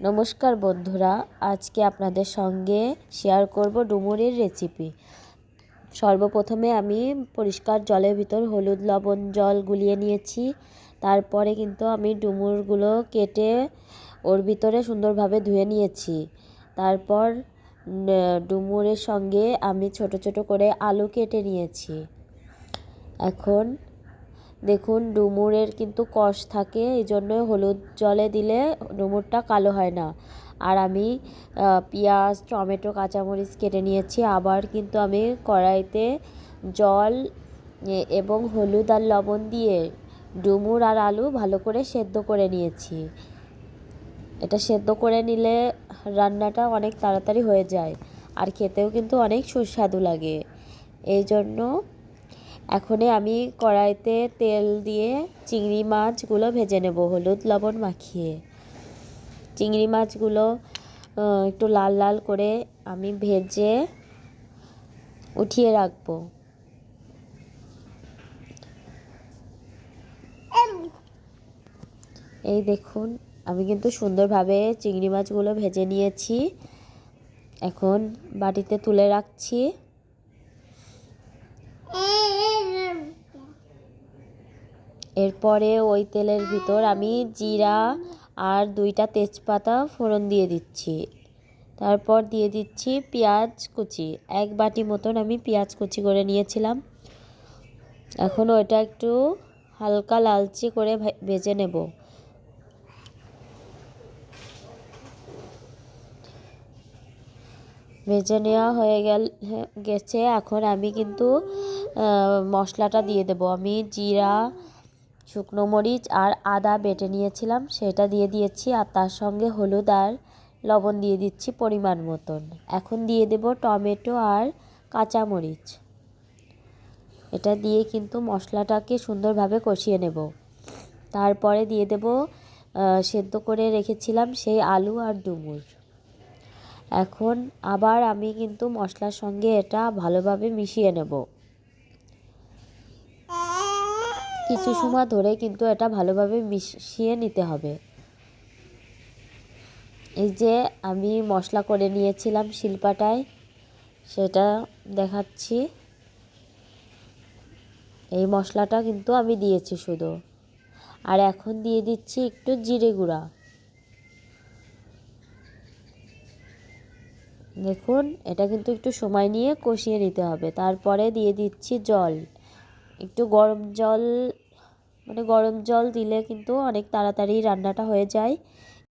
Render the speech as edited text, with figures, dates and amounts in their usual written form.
নমস্কার বন্ধুরা, আজকে আপনাদের সঙ্গে শেয়ার করব ডুমুরের রেসিপি। সর্বপ্রথমে আমি পরিষ্কার জলের ভিতর হলুদ লবণ জল গুলিয়ে নিয়েছি। তারপরে কিন্তু আমি ডুমুরগুলো কেটে ওর ভিতরে সুন্দরভাবে ধুয়ে নিয়েছি। তারপর ডুমুরের সঙ্গে আমি ছোট ছোট করে আলু কেটে নিয়েছি। এখন দেখুন, ডুমুরের কিন্তু কষ থাকে, এই জন্য হলুদ জলে দিলে ডুমুরটা কালো হয় না। আর আমি পেঁয়াজ, টমেটো, কাঁচামরিচ কেটে নিয়েছি। আবার কিন্তু আমি কড়াইতে জল এবং হলুদ আর লবণ দিয়ে ডুমুর আর আলু ভালো করে সেদ্ধ করে নিয়েছি। এটা সেদ্ধ করে নিলে রান্নাটা অনেক তাড়াতাড়ি হয়ে যায় আর খেতেও কিন্তু অনেক সুস্বাদু লাগে। এই জন্য এখনই আমি কড়াইতে তেল দিয়ে চিংড়ি মাছগুলো ভেজে নেব হলুদ লবণ মাখিয়ে। চিংড়ি মাছগুলো একটু লাল লাল করে আমি ভেজে উঠিয়ে রাখব। এই দেখুন, আমি কিন্তু সুন্দরভাবে চিংড়ি মাছগুলো ভেজে নিয়েছি। এখন বাটিতে তুলে রাখছি। এরপরে ওই তেলের ভিতর আমি জিরা আর 2টা তেজপাতা ফোড়ন দিয়ে দিচ্ছি। তারপর দিয়ে দিচ্ছি পেঁয়াজ কুচি, 1 বাটি মতন আমি পেঁয়াজ কুচি করে নিয়েছিলাম। এখন ওইটা একটু হালকা লালচে করে ভেজে নেব। ভেজে নেওয়া হয়ে গেছে। এখন আমি কিন্তু মশলাটা দিয়ে দেব। আমি জিরা, শুকনো মরিচ আর আদা বেটে নিয়েছিলাম, সেটা দিয়ে দিয়েছি। আর তার সঙ্গে হলুদ আর লবণ দিয়ে দিচ্ছি পরিমাণ মতন। এখন দিয়ে দেব টমেটো আর কাঁচামরিচ। এটা দিয়ে কিন্তু মশলাটাকে সুন্দরভাবে কষিয়ে নেব। তারপরে দিয়ে দেব সেদ্ধ করে রেখেছিলাম সেই আলু আর ডুমুর। এখন আবার আমি কিন্তু মশলার সঙ্গে এটা ভালোভাবে মিশিয়ে নেব। কিছু সময় ধরে কিন্তু এটা ভালোভাবে মিশিয়ে নিতে হবে। এই যে আমি মশলা করে নিয়েছিলাম শিলপাটায়, সেটা দেখাচ্ছি। এই মশলাটা কিন্তু আমি দিয়েছি শুধু। আর এখন দিয়ে দিচ্ছি একটু জিরে গুঁড়া। দেখুন, এটা কিন্তু একটু সময় নিয়ে কষিয়ে নিতে হবে। তারপরে দিয়ে দিচ্ছি জল, একটু গরম জল, গরম জল দিলে কিন্তু অনেক তাড়াতাড়ি রান্নাটা হয়ে যায়।